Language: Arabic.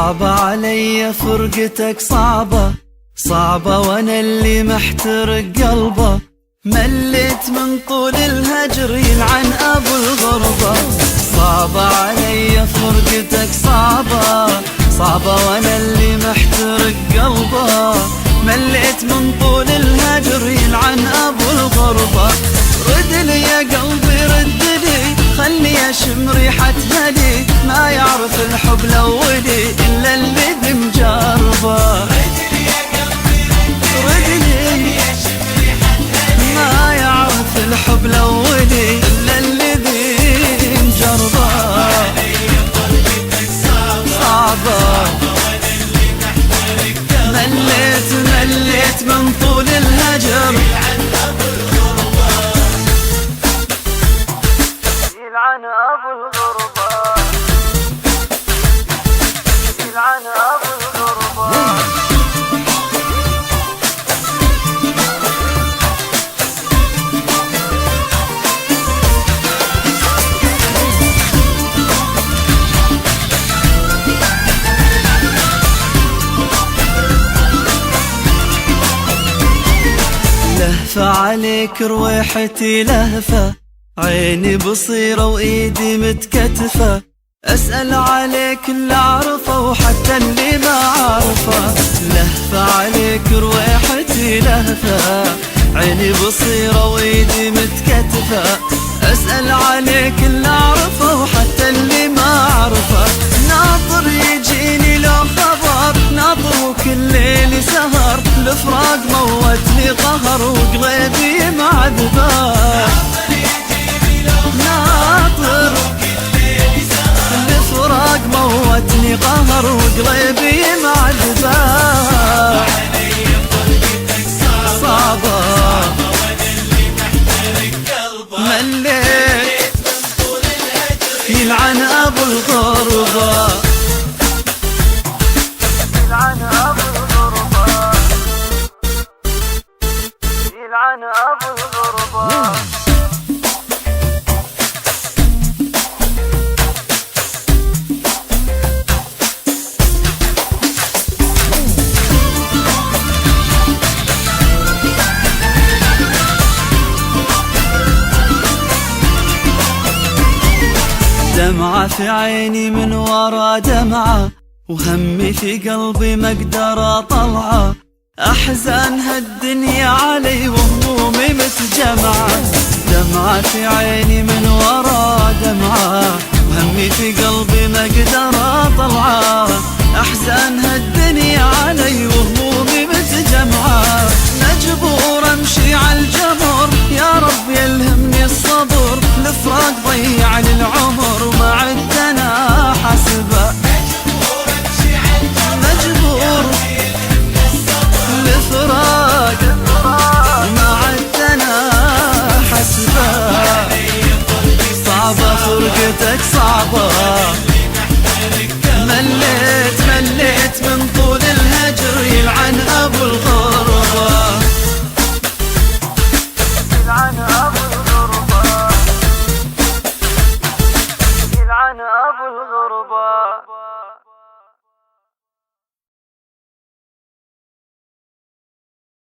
صعبة علي فرقتك صعبة، صعبة وانا اللي محترق قلبه. مليت من طول الهجر يلعن ابو الغربة. صعبة علي فرقتك صعبة، صعبة وانا اللي محترق قلبه. مليت من طول الهجر يلعن ابو الغربة. رد لي يا قلبي رد لي، خلي اشم ريحة هدي. ما يعرف الحب الاولي الا اللي ذي مجربه. رد لي ما يعرف الحب الاولي الا اللي ذي مجربه. صعبة مليت من طول الهجر يلعن ابو الغربة، يلعن ابو الغربة. لهفة عليك رويحتي لهفة، عيني بصيرة وايدي متكتفة. اسأل عليك اللي اعرفه وحتى اللي ما اعرفه. لهفة عليك رويحتي لهفة، عيني بصيرة وايدي متكتفة. اسأل عليك اللي اعرفه وحتى اللي ما اعرفه. ناطر يجيني لو خبر، ناطر وكل ليل سهر. الفراق موتني قهر وقلبي معذبه. ناطر الفراق موتني قهر وقلبي معذبه. صعبة مليت يلعن ابو الغربة، يلعن ابو الغربة، يلعن ابو الغربة. دمعة في عيني من ورا دمعة، وهمي في قلبي ما اقدر اطلعه. احزان هالدنيا علي وهمومي متجمعة. دمعة في عيني من ورا دمعة، وهمي في قلبي ما اقدر اطلعه. احزان هالدنيا علي وهمومي متجمعة. مجبور امشي عالجمر، يا رب يلهمني الصبر. الفراق ضيعني العمر وما عدت انا حاسبه. مجبور الفراق وما عدت انا حاسبه. صعبة فرقتك صعبة مليت